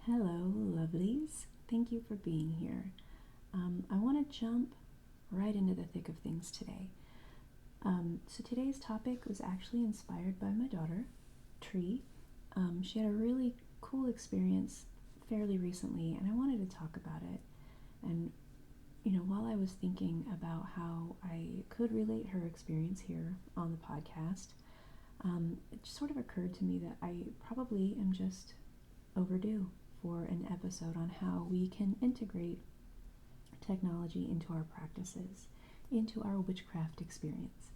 Hello, lovelies. Thank you for being here. I want to jump right into the thick of things today. So today's topic was actually inspired by my daughter, Tree. She had a really cool experience fairly recently, and I wanted to talk about it. And, while I was thinking about how I could relate her experience here on the podcast, it just sort of occurred to me that I probably am just overdue for an episode on how we can integrate technology into our practices, into our witchcraft experience.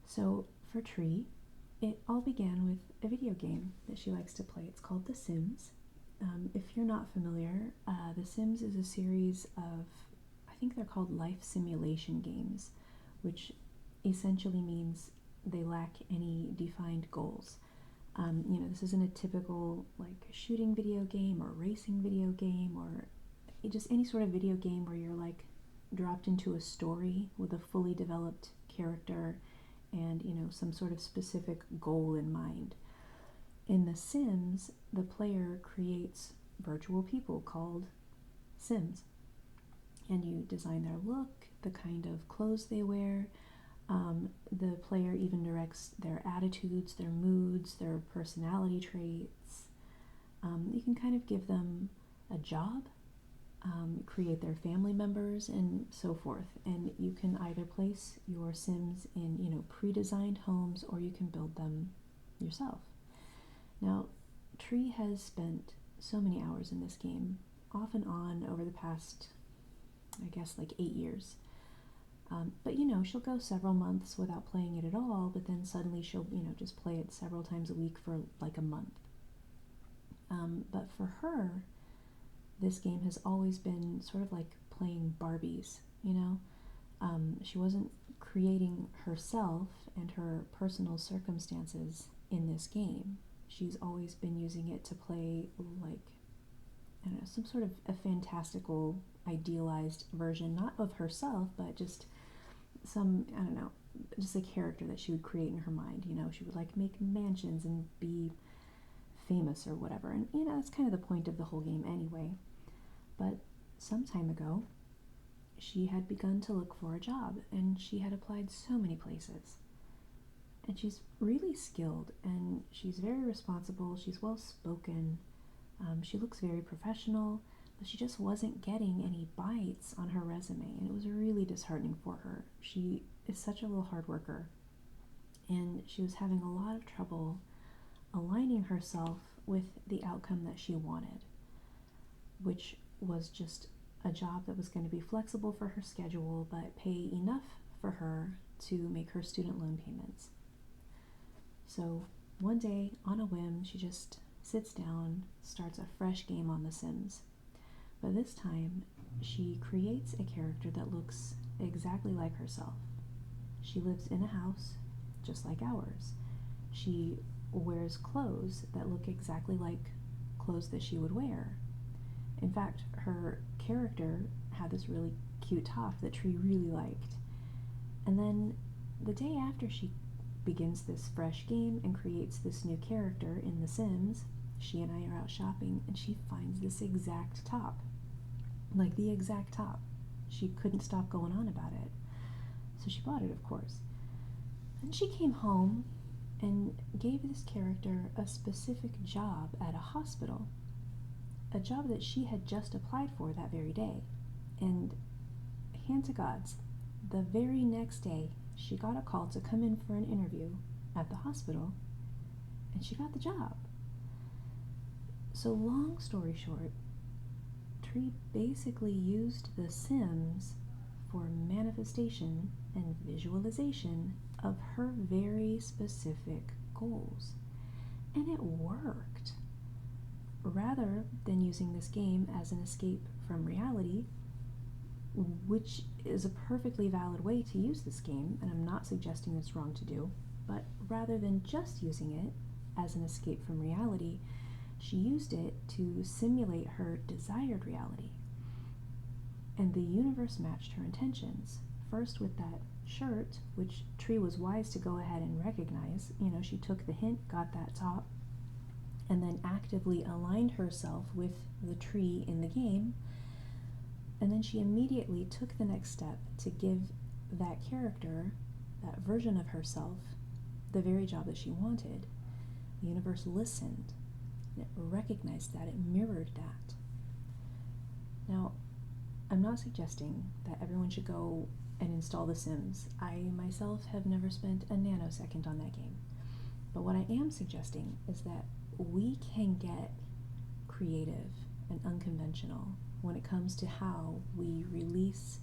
So, for Tree, it all began with a video game that she likes to play. It's called The Sims. If you're not familiar, The Sims is a series of, I think they're called life simulation games, which essentially means they lack any defined goals. This isn't a typical shooting video game or racing video game or just any sort of video game where you're dropped into a story with a fully developed character and some sort of specific goal in mind. In The Sims, the player creates virtual people called Sims, and you design their look, the kind of clothes they wear. The player even directs their attitudes, their moods, their personality traits. You can kind of give them a job, create their family members, and so forth. And you can either place your Sims in, pre-designed homes, or you can build them yourself. Now, Tree has spent so many hours in this game, off and on over the past, 8 years. But she'll go several months without playing it at all, but then suddenly she'll, just play it several times a week for a month. But for her, this game has always been sort of like playing Barbies, She wasn't creating herself and her personal circumstances in this game. She's always been using it to play, some sort of a fantastical, idealized version, not of herself, but just just a character that she would create in her mind. She would make mansions and be famous or whatever. And, that's kind of the point of the whole game anyway. But some time ago, she had begun to look for a job, and she had applied so many places. And she's really skilled, and she's very responsible, she's well-spoken, she looks very professional, but she just wasn't getting any bites on her resume, and it was really disheartening for her. She is such a little hard worker, and she was having a lot of trouble aligning herself with the outcome that she wanted, which was just a job that was going to be flexible for her schedule, but pay enough for her to make her student loan payments. So one day, on a whim, she just sits down, starts a fresh game on The Sims. But this time, she creates a character that looks exactly like herself. She lives in a house just like ours. She wears clothes that look exactly like clothes that she would wear. In fact, her character had this really cute top that Tree really liked. And then the day after she begins this fresh game and creates this new character in The Sims, she and I are out shopping, and she finds this exact top. The exact top. She couldn't stop going on about it. So she bought it, of course. Then she came home and gave this character a specific job at a hospital. A job that she had just applied for that very day. And hand to gods, the very next day, she got a call to come in for an interview at the hospital, and she got the job. So long story short, Tree basically used The Sims for manifestation and visualization of her very specific goals. And it worked. Rather than using this game as an escape from reality, which is a perfectly valid way to use this game, and I'm not suggesting it's wrong to do, but rather than just using it as an escape from reality, she used it to simulate her desired reality. And the universe matched her intentions. First with that shirt, which Tree was wise to go ahead and recognize. She took the hint, got that top, and then actively aligned herself with the tree in the game. And then she immediately took the next step to give that character, that version of herself, the very job that she wanted. The universe listened. It recognized that. It mirrored that. Now, I'm not suggesting that everyone should go and install The Sims. I myself have never spent a nanosecond on that game. But what I am suggesting is that we can get creative and unconventional when it comes to how we release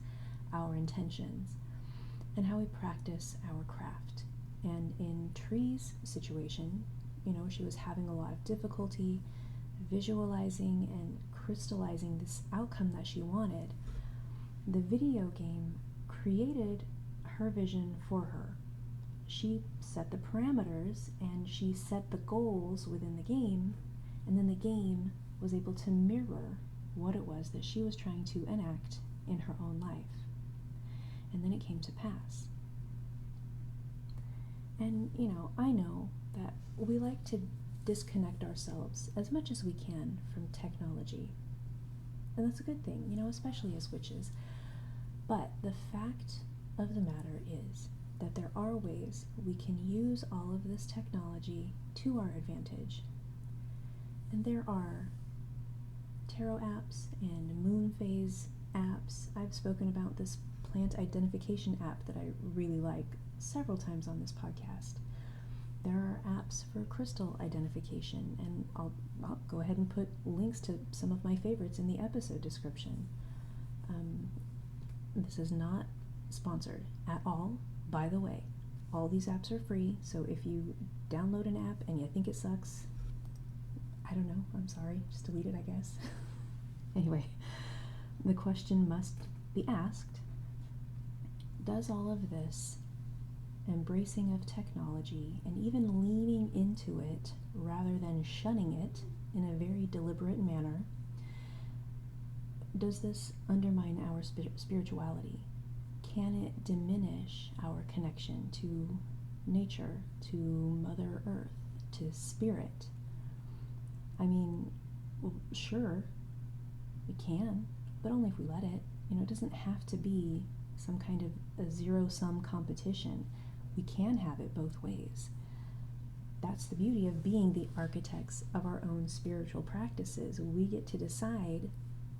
our intentions and how we practice our craft. And in Tree's situation, she was having a lot of difficulty visualizing and crystallizing this outcome that she wanted. The video game created her vision for her. She set the parameters and she set the goals within the game, and then the game was able to mirror what it was that she was trying to enact in her own life. And then it came to pass. And, I know that we like to disconnect ourselves as much as we can from technology. And that's a good thing, especially as witches. But the fact of the matter is that there are ways we can use all of this technology to our advantage. And there are tarot apps and moon phase apps. I've spoken about this plant identification app that I really like several times on this podcast. There are apps for crystal identification, and I'll go ahead and put links to some of my favorites in the episode description. This is not sponsored at all, by the way. All these apps are free, so if you download an app and you think it sucks, I don't know, I'm sorry, just delete it, I guess. Anyway, the question must be asked, does all of this embracing of technology and even leaning into it rather than shunning it in a very deliberate manner, does this undermine our spirituality? Can it diminish our connection to nature, to Mother Earth, to spirit? I mean, well, sure, it can, but only if we let it. It doesn't have to be some kind of a zero-sum competition. We can have it both ways. That's the beauty of being the architects of our own spiritual practices. We get to decide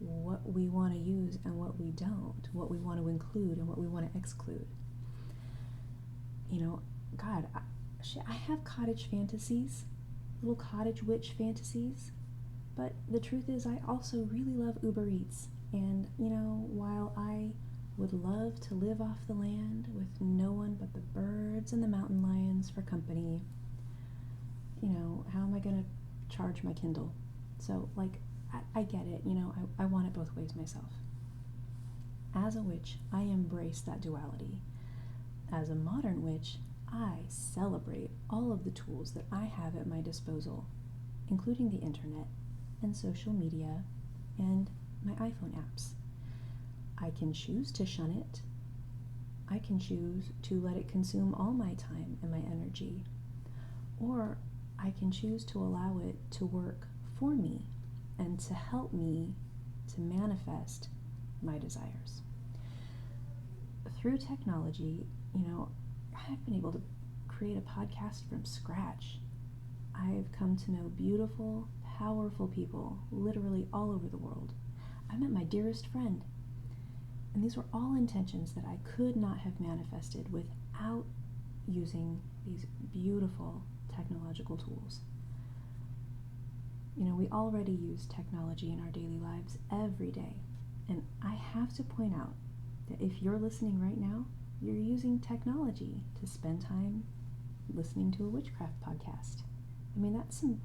what we want to use and what we don't, what we want to include and what we want to exclude. God, I have cottage fantasies, little cottage witch fantasies, but the truth is I also really love Uber Eats. And, while I would love to live off the land with no one but the birds and the mountain lions for company, how am I going to charge my Kindle? So, I get it, I want it both ways myself. As a witch, I embrace that duality. As a modern witch, I celebrate all of the tools that I have at my disposal, including the internet and social media and my iPhone apps. I can choose to shun it. I can choose to let it consume all my time and my energy. Or I can choose to allow it to work for me and to help me to manifest my desires. Through technology, I've been able to create a podcast from scratch. I've come to know beautiful, powerful people literally all over the world. I met my dearest friend. And these were all intentions that I could not have manifested without using these beautiful technological tools. We already use technology in our daily lives every day. And I have to point out that if you're listening right now, you're using technology to spend time listening to a witchcraft podcast. That's some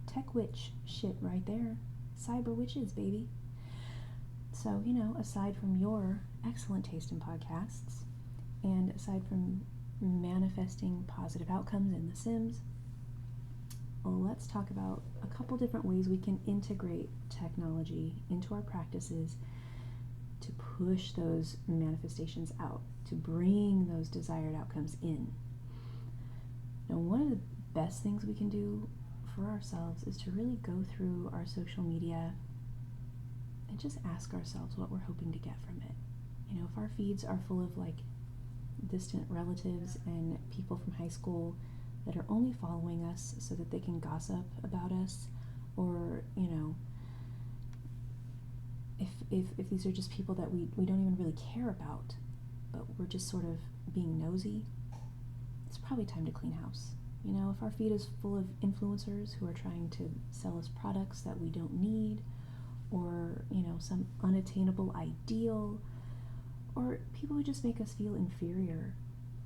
tech witch shit right there. Cyber witches, baby. So, aside from your excellent taste in podcasts, and aside from manifesting positive outcomes in The Sims, let's talk about a couple different ways we can integrate technology into our practices to push those manifestations out, to bring those desired outcomes in. Now, one of the best things we can do for ourselves is to really go through our social media and just ask ourselves what we're hoping to get from it. You know, if our feeds are full of like distant relatives and people from high school that are only following us so that they can gossip about us, or, you know, if these are just people that we don't even really care about, but we're just sort of being nosy, it's probably time to clean house. You know, if our feed is full of influencers who are trying to sell us products that we don't need, or, you know, some unattainable ideal, or people who just make us feel inferior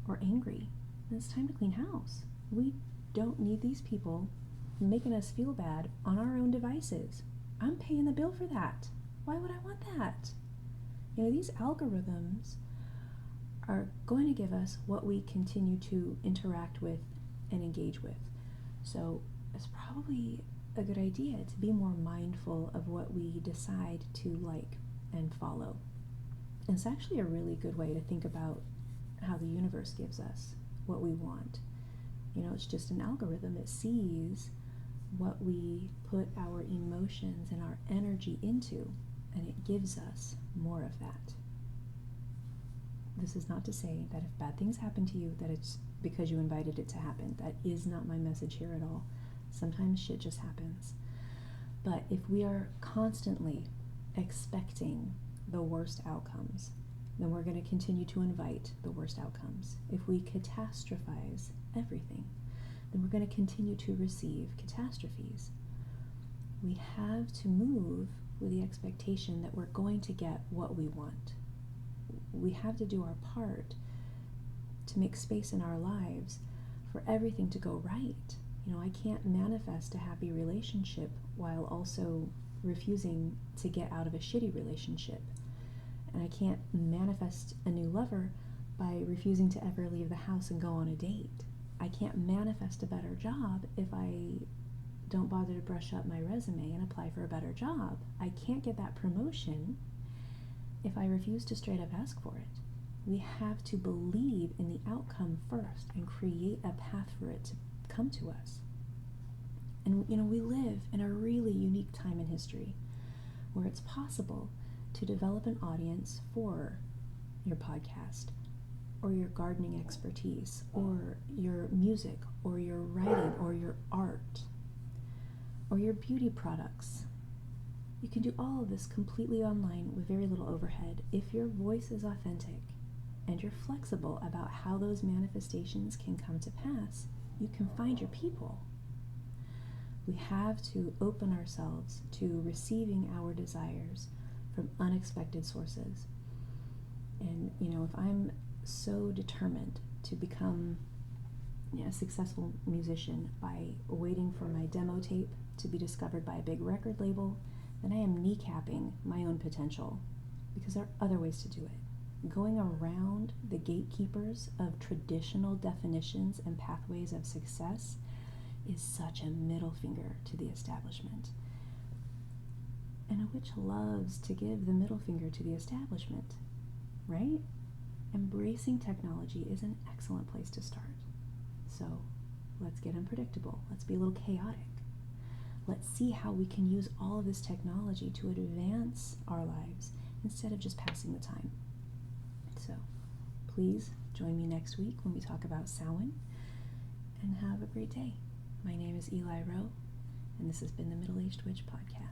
or angry, then it's time to clean house. We don't need these people making us feel bad on our own devices. I'm paying the bill for that. Why would I want that? You know, these algorithms are going to give us what we continue to interact with and engage with. So it's probably a good idea to be more mindful of what we decide to like and follow. And it's actually a really good way to think about how the universe gives us what we want. You know, it's just an algorithm. It sees what we put our emotions and our energy into, and it gives us more of that. This is not to say that if bad things happen to you, that it's because you invited it to happen. That is not my message here at all. Sometimes shit just happens. But if we are constantly expecting the worst outcomes, then we're going to continue to invite the worst outcomes. If we catastrophize everything, then we're going to continue to receive catastrophes. We have to move with the expectation that we're going to get what we want. We have to do our part to make space in our lives for everything to go right. You know, I can't manifest a happy relationship while also refusing to get out of a shitty relationship. And I can't manifest a new lover by refusing to ever leave the house and go on a date. I can't manifest a better job if I don't bother to brush up my resume and apply for a better job. I can't get that promotion if I refuse to straight up ask for it. We have to believe in the outcome first and create a path for it to come to us. And, you know, we live in a really unique time in history where it's possible to develop an audience for your podcast, or your gardening expertise, or your music, or your writing, or your art, or your beauty products. You can do all of this completely online with very little overhead if your voice is authentic and you're flexible about how those manifestations can come to pass. You can find your people. We have to open ourselves to receiving our desires from unexpected sources. And, you know, if I'm so determined to become a successful musician by waiting for my demo tape to be discovered by a big record label, then I am kneecapping my own potential, because there are other ways to do it. Going around the gatekeepers of traditional definitions and pathways of success is such a middle finger to the establishment. And a witch loves to give the middle finger to the establishment, right? Embracing technology is an excellent place to start. So let's get unpredictable. Let's be a little chaotic. Let's see how we can use all of this technology to advance our lives instead of just passing the time. So please join me next week when we talk about Samhain, and have a great day. My name is Eli Rowe, and this has been the Middle-Aged Witch Podcast.